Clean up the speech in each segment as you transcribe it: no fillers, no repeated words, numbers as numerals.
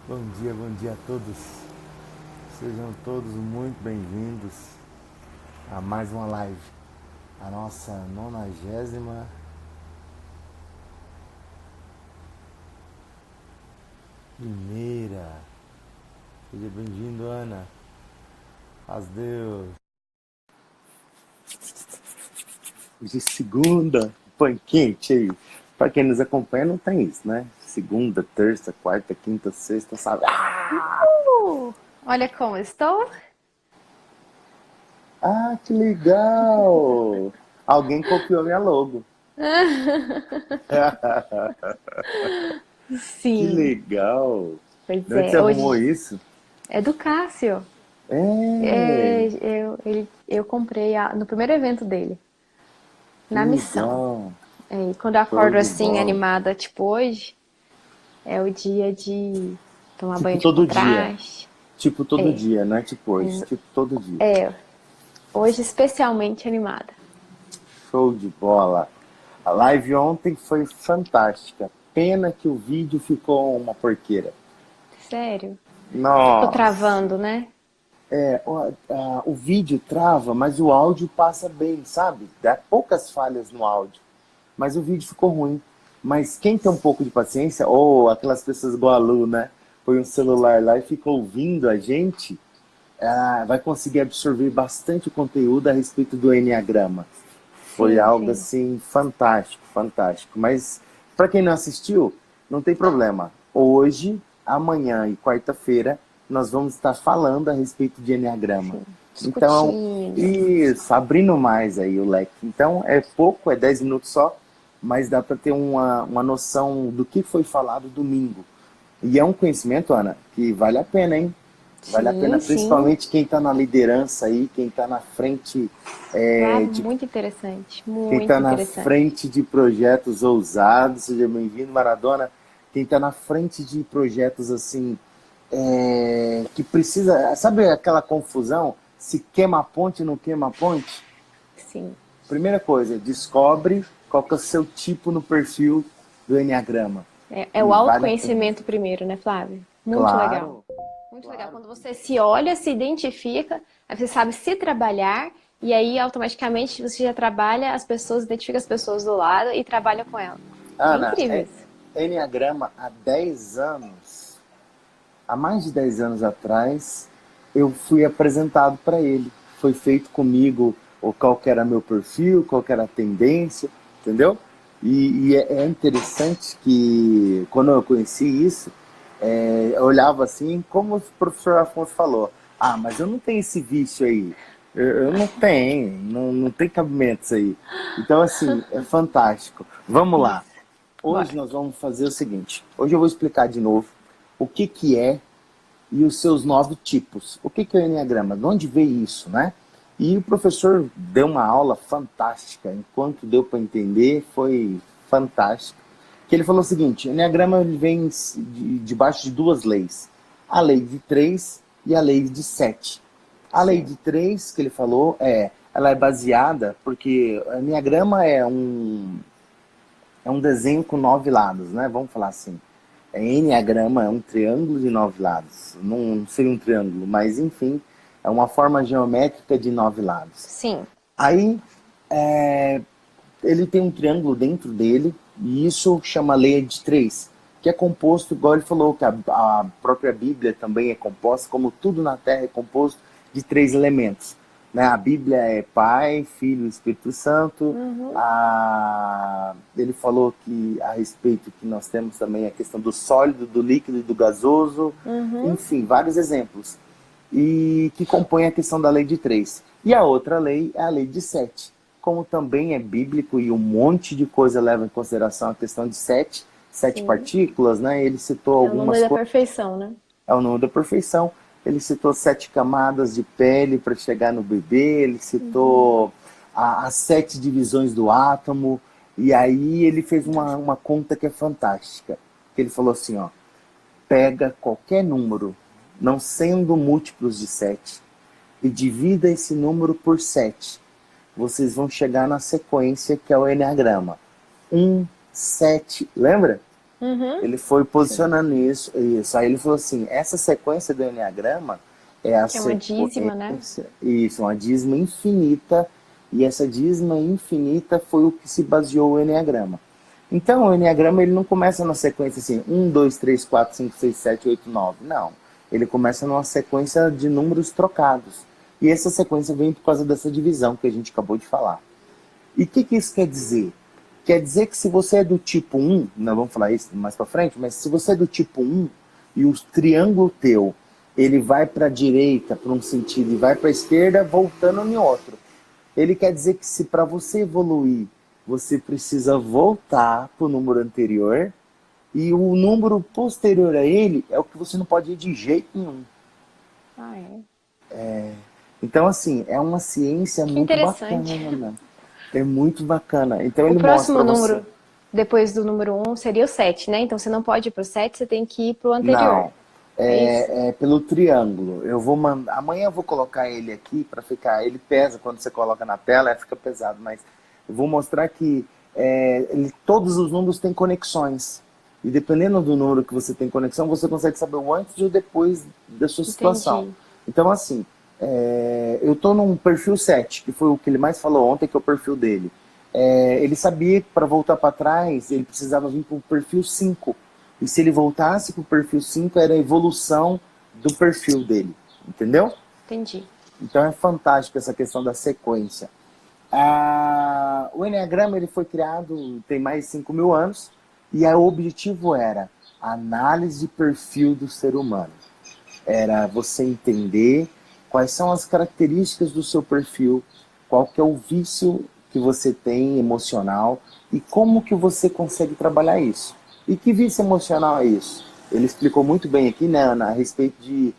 Bom dia a todos. Sejam todos muito bem-vindos a mais uma live. A nossa 90ª primeira. Seja bem-vindo, Ana. Paz Deus. Hoje é segunda, põe quente aí. Pra quem nos acompanha não tem isso, né? Segunda, terça, quarta, quinta, sexta, sábado. Olha como estou. Ah, que legal! Alguém copiou minha logo. Que Sim, legal! pois De onde você é. arrumou Hoje isso? é do Cássio. É, Eu comprei no primeiro evento dele, que na missão. legal! E quando eu Show acordo de assim, bola. animada, tipo hoje, é o dia de tomar Tipo banho de todo dia. contraste. Tipo todo É, dia, não é tipo hoje. ex- Tipo todo dia. hoje especialmente animada. Show de bola. A live ontem foi fantástica. Pena que o vídeo ficou uma porqueira. Sério? Ficou Nossa. travando, né? O vídeo trava, mas o áudio passa bem, sabe? Dá poucas falhas no áudio. Mas o vídeo ficou ruim. Mas quem tem um pouco de paciência, ou aquelas pessoas igual a Lu, né? Põe um celular lá e fica ouvindo a gente, vai conseguir absorver bastante conteúdo a respeito do Enneagrama. Foi Sim, algo sim. assim fantástico, fantástico. Mas para quem não assistiu, não tem problema. Hoje, amanhã e quarta-feira nós vamos estar falando a respeito de Enneagrama. Sim. Então, Discutindo. isso, abrindo mais aí o leque. Então, é pouco, é 10 minutos só, mas dá para ter uma noção do que foi falado domingo. E é um conhecimento, Ana, que vale a pena, hein? Vale a pena, Sim, sim. principalmente quem está na liderança aí, quem está na frente Flávio, de muito interessante. quem está Muito na interessante. frente de projetos ousados, seja bem-vindo, Maradona. Quem está na frente de projetos assim, que precisa. Sabe aquela confusão? Se queima a ponte, não queima a ponte? Sim. Primeira coisa, descobre qual que é o seu tipo no perfil do Enneagrama. É E o vale a pena. autoconhecimento primeiro, né, Flávio? Muito legal. Claro, Muito legal. claro. Quando você se olha, se identifica, aí você sabe se trabalhar, e aí automaticamente você já trabalha as pessoas, identifica as pessoas do lado e trabalha com elas. É Ana, incrível isso. Enneagrama há 10 anos, há mais de 10 anos atrás, eu fui apresentado para ele. Foi feito comigo qual que era meu perfil, qual que era a tendência, entendeu? E é interessante que quando eu conheci isso, eu olhava assim, como o professor Afonso falou, mas eu não tenho esse vício aí. Eu não tenho, não tem cabimento isso aí. Então, assim, é fantástico. Vamos lá. Isso. Hoje Bora. nós vamos fazer o seguinte. Hoje eu vou explicar de novo o que é e os seus 9 tipos. O que é o Enneagrama? De onde veio isso, né? E o professor deu uma aula fantástica. Enquanto deu para entender, foi fantástico. Que ele falou o seguinte: o Enneagrama ele vem debaixo de duas leis. A lei de 3 e a lei de 7. A lei Sim. de 3 que ele falou, ela é baseada, porque o Enneagrama é um desenho com 9 lados, né? Vamos falar assim. Enneagrama é um triângulo de 9 lados. Não seria um triângulo, mas enfim, é uma forma geométrica de 9 lados. Sim. Aí, ele tem um triângulo dentro dele, e isso chama lei de 3, que é composto, igual ele falou, que a própria Bíblia também é composta, como tudo na Terra é composto de 3 elementos. Né? A Bíblia é Pai, Filho e Espírito Santo. Uhum. Ele falou que a respeito que nós temos também a questão do sólido, do líquido e do gasoso. Uhum. Enfim, vários exemplos. E que compõe a questão da lei de 3. E a outra lei é a lei de 7. Como também é bíblico e um monte de coisa leva em consideração a questão de 7 Sim. partículas, né? Ele citou É o número algumas da coisas, perfeição, né? é o número da perfeição. Ele citou 7 camadas de pele para chegar no bebê, ele citou as 7 divisões do átomo, e aí ele fez uma conta que é fantástica. Que ele falou assim, ó, pega qualquer número, não sendo múltiplos de 7, e divida esse número por 7. Vocês vão chegar na sequência que é o Enneagrama. 1, 7, lembra? Uhum. Ele foi Sim. posicionando isso. Aí ele falou assim, essa sequência do Enneagrama é a Que é uma dízima, né? sequência, isso, uma dízima infinita, e essa dízima infinita foi o que se baseou o Enneagrama. Então, o Enneagrama ele não começa na sequência assim, 1, 2, 3, 4, 5, 6, 7, 8, 9. Não. Ele começa numa sequência de números trocados. E essa sequência vem por causa dessa divisão que a gente acabou de falar. E o que isso quer dizer? Quer dizer que se você é do tipo 1, nós vamos falar isso mais para frente, mas se você é do tipo 1 e o triângulo teu, ele vai para a direita, para um sentido, e vai para a esquerda, voltando em outro. Ele quer dizer que se para você evoluir, você precisa voltar para o número anterior, e o número posterior a ele é o que você não pode ir de jeito nenhum. Ah, é. Então, assim, é uma ciência Que muito interessante. bacana. É muito bacana. Então O ele mostra próximo para você. número, depois do número 1, seria o 7, né? Então você não pode ir pro 7, você tem que ir pro anterior. Não, É isso? é pelo triângulo. Eu vou mandar. Amanhã eu vou colocar ele aqui para ficar. Ele pesa quando você coloca na tela, fica pesado, mas eu vou mostrar que todos os números têm conexões. E dependendo do número que você tem conexão, você consegue saber o antes e o depois da sua situação. Entendi. Então, assim, eu estou num perfil 7, que foi o que ele mais falou ontem, que é o perfil dele. Ele sabia que para voltar para trás, ele precisava vir para o perfil 5. E se ele voltasse para o perfil 5, era a evolução do perfil dele. Entendeu? Entendi. Então é fantástico essa questão da sequência. O Enneagrama ele foi criado tem mais de 5.000 anos e o objetivo era a análise de perfil do ser humano. Era você entender quais são as características do seu perfil, qual que é o vício que você tem emocional e como que você consegue trabalhar isso. E que vício emocional é isso? Ele explicou muito bem aqui, né, Ana, a respeito de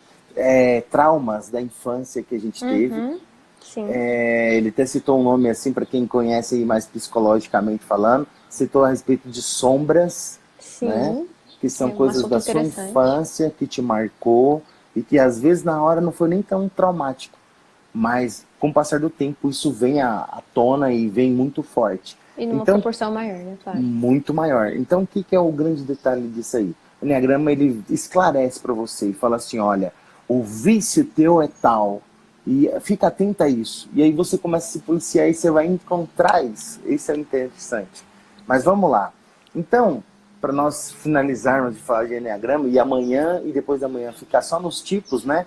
traumas da infância que a gente teve. Uhum. Sim. Ele até citou um nome assim, para quem conhece aí mais psicologicamente falando, citou a respeito de sombras, né? Sim. Que são É um coisas assunto da sua interessante. infância que te marcou e que às vezes na hora não foi nem tão traumático, mas com o passar do tempo isso vem à tona e vem muito forte. E numa Então, proporção maior, né? Claro. muito maior. Então, o que é o grande detalhe disso aí? O Enneagrama, ele esclarece para você e fala assim, olha, o vício teu é tal, e fica atento a isso. E aí você começa a se policiar e você vai encontrar isso. Isso é interessante. Mas vamos lá. Então, para nós finalizarmos de falar de Enneagrama, e amanhã e depois da manhã ficar só nos tipos, né?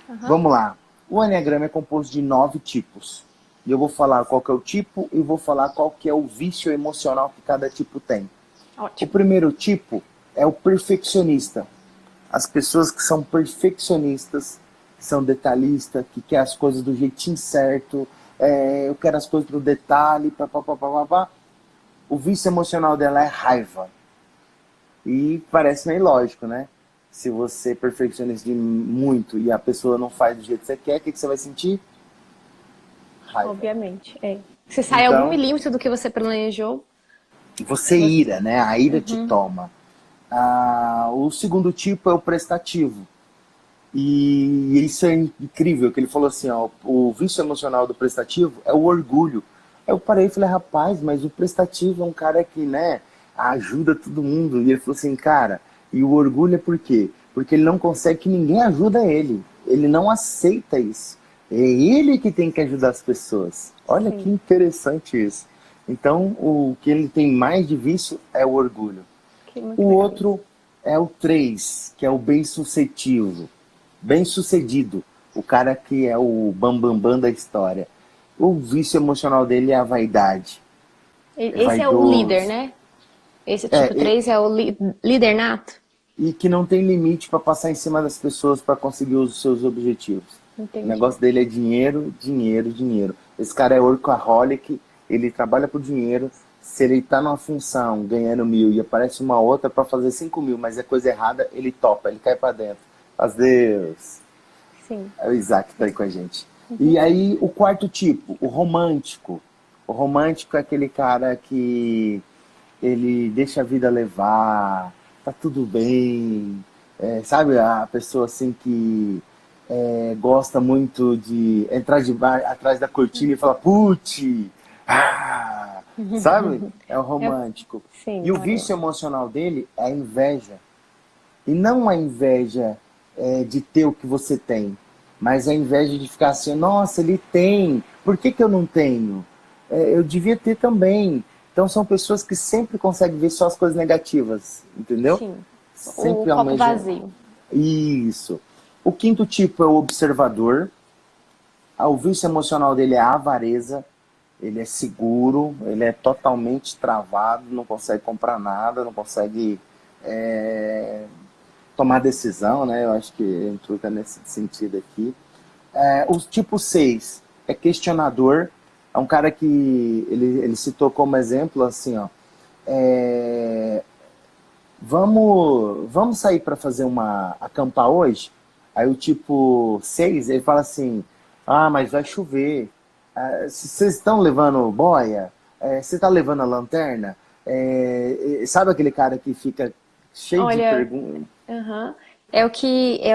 Uhum. Vamos lá. O Enneagrama é composto de 9 tipos. E eu vou falar qual que é o tipo e vou falar qual que é o vício emocional que cada tipo tem. O Ótimo. primeiro tipo é o perfeccionista. As pessoas que são perfeccionistas, que são detalhistas, que querem as coisas do jeitinho certo, eu quero as coisas do detalhe, papapá. O vício emocional dela é raiva. E parece meio lógico, né? Se você é perfeccionista de muito e a pessoa não faz do jeito que você quer, o que você vai sentir? Raiva. Obviamente. É. Se sai algum Então, milímetro do que você planejou, você você. ira, né? A ira te Uhum. toma. O segundo tipo é o prestativo. E isso é incrível, que ele falou assim, ó, o vício emocional do prestativo é o orgulho. Eu parei e falei, rapaz, mas o prestativo é um cara que, né, ajuda todo mundo. E ele falou assim, cara, e o orgulho é por quê? Porque ele não consegue que ninguém ajuda ele. Ele não aceita isso. É ele que tem que ajudar as pessoas. Olha que Sim. interessante isso. Então, o que ele tem mais de vício é o orgulho. Que muito O legal isso. outro é o 3, que é o bem-sucedido. Bem-sucedido. O cara que é o bambambam bam, bam da história. O vício emocional dele é a vaidade. É Esse é o líder, vaidoso. né? Esse tipo É, 3 é o líder nato? e que não tem limite para passar em cima das pessoas para conseguir os seus objetivos. O Entendi. negócio dele é dinheiro, dinheiro, dinheiro. Esse cara é workaholic, ele trabalha por dinheiro. Se ele está numa função ganhando 1.000 e aparece uma outra para fazer 5.000, mas é coisa errada, ele topa, ele cai para dentro. Faz Deus. Sim. É o Isaac que tá aí com a gente. E aí, o quarto tipo, o romântico. O romântico é aquele cara que ele deixa a vida levar, tá tudo bem. Sabe, a pessoa assim que gosta muito de entrar atrás da cortina e falar, putz, sabe? É o Eu- romântico. Sim, E o Maria. vício emocional dele é a inveja. E não a inveja de ter o que você tem, mas a inveja de ficar assim, nossa, ele tem, por que que eu não tenho? Eu devia ter também. Então são pessoas que sempre conseguem ver só as coisas negativas, entendeu? Sim. O Sempre copo almejam vazio. isso. O quinto tipo é o observador. O vício emocional dele é a avareza. Ele é seguro, ele é totalmente travado, não consegue comprar nada, não consegue tomar decisão, né? Eu acho que entra nesse sentido aqui. O tipo 6 é questionador. É um cara que ele citou como exemplo assim, ó. é, vamos sair para fazer uma acampar hoje? Aí o tipo 6 ele fala assim, ah, mas vai chover. Vocês estão levando boia? Você está levando a lanterna? Sabe aquele cara que fica cheio de Olha, perguntas? aham. É o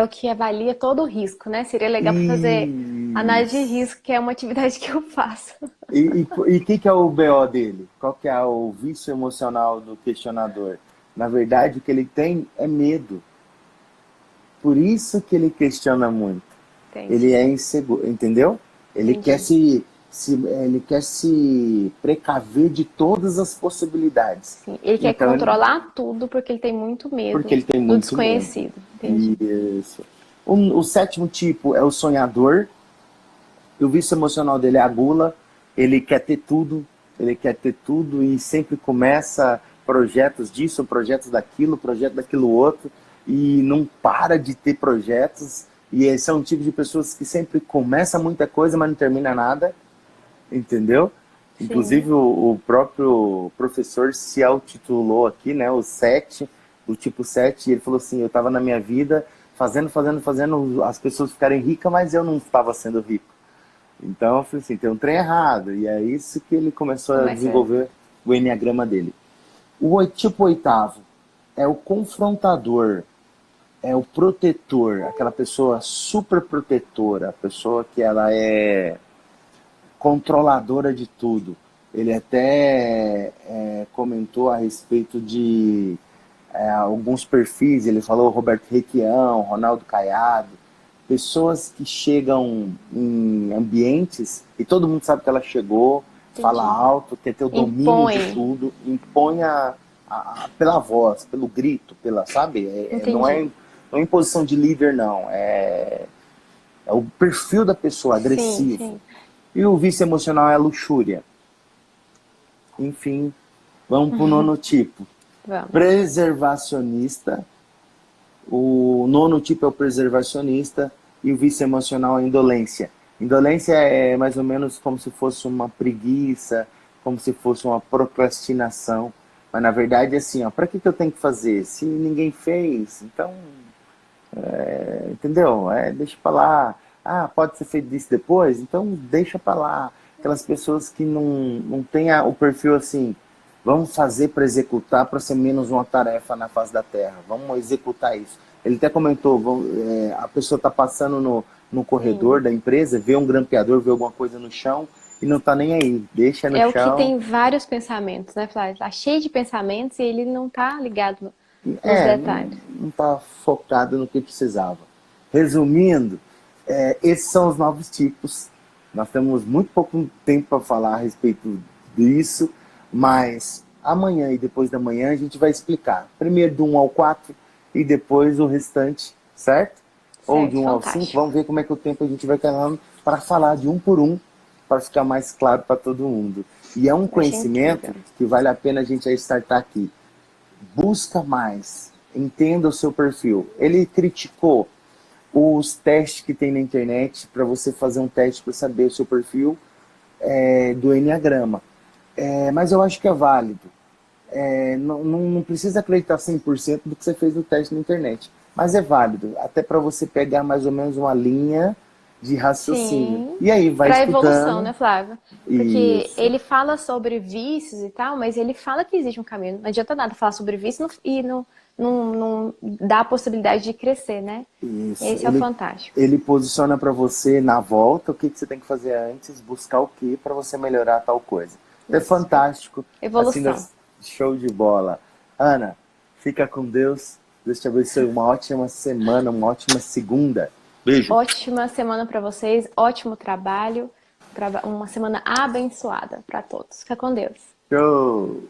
que avalia todo o risco, né? Seria legal para fazer análise de Isso. risco, que é uma atividade que eu faço. E o que é o BO dele? Qual que é o vício emocional do questionador? Na verdade, o que ele tem é medo. Por isso que ele questiona muito. Ele é Entendi, inseguro, entendeu? Ele quer entendi. ele quer se precaver de todas as possibilidades. Sim, ele quer Então, controlar tudo porque ele tem muito porque medo ele tem do muito medo. desconhecido. Entendi. Isso. O sétimo tipo é o sonhador. O vício emocional dele é a gula. Ele quer ter tudo. Ele quer ter tudo e sempre começa projetos disso, projetos daquilo, projeto daquilo outro. E não para de ter projetos. E esse é um tipo de pessoas que sempre começa muita coisa, mas não termina nada. Entendeu? Sim. Inclusive o próprio professor se autotitulou aqui, né? O 7, o tipo 7, e ele falou assim, eu estava na minha vida fazendo as pessoas ficarem ricas, mas eu não estava sendo rico. Então eu falei assim, tem um trem errado. E é isso que ele começou a Começa. desenvolver o enneagrama dele. Tipo oitavo é o confrontador, é o protetor, aquela pessoa super protetora, a pessoa que ela é controladora de tudo. Ele até comentou a respeito de alguns perfis, ele falou Roberto Requião, Ronaldo Caiado, pessoas que chegam em ambientes e todo mundo sabe que ela chegou, fala Entendi. alto, quer ter o domínio de Impõe. tudo, impõe pela voz, pelo grito, sabe? Não Entendi. não é imposição de líder, não. É o perfil da pessoa, Sim, agressivo. sim. E o vício emocional é a luxúria. Enfim, vamos para o nono tipo. Vamos. Preservacionista. O nono tipo é o preservacionista e o vício emocional é a indolência. Indolência é mais ou menos como se fosse uma preguiça, como se fosse uma procrastinação. Mas na verdade é assim, ó, para que eu tenho que fazer? Se ninguém fez, então entendeu? Deixa pra lá. Ah, pode ser feito isso depois? Então deixa pra lá. Aquelas pessoas que não têm o perfil assim, vamos fazer para executar para ser menos uma tarefa na face da Terra. Vamos executar isso. Ele até comentou, a pessoa está passando no corredor Sim. da empresa, vê um grampeador, vê alguma coisa no chão e não está nem aí. Deixa no É o que chão. tem vários pensamentos, né, Flávio? Tá cheio de pensamentos e ele não tá ligado nos Não detalhes. está focado no que precisava. Resumindo, esses são os novos tipos. Nós temos muito pouco tempo para falar a respeito disso, mas amanhã e depois da manhã a gente vai explicar. Primeiro do 1 ao 4 e depois o restante, certo? Ou de Certo, 1 ao 5. fantástico. Vamos ver como é que o tempo a gente vai calando para falar de um por um, para ficar mais claro para todo mundo. E é um Achei conhecimento incrível. que vale a pena a gente startar aqui. Busca mais, entenda o seu perfil. Ele criticou os testes que tem na internet para você fazer um teste para saber o seu perfil do Enneagrama. Mas eu acho que é válido. Não precisa acreditar 100% do que você fez no teste na internet. Mas é válido, até para você pegar mais ou menos uma linha de raciocínio. Sim, E aí, vai para evolução, estudando. né, Flávio? Porque Isso. ele fala sobre vícios e tal, mas ele fala que existe um caminho. Não adianta nada falar sobre vício e não dá a possibilidade de crescer, né? Isso. Esse é o fantástico. Ele posiciona para você na volta o que você tem que fazer antes, buscar o que para você melhorar tal coisa. É fantástico. Evolução. Assim, show de bola. Ana, fica com Deus. Deus te abençoe. Uma ótima semana, uma ótima segunda. Beijo. Ótima semana para vocês, ótimo trabalho, uma semana abençoada para todos. Fica com Deus. Show!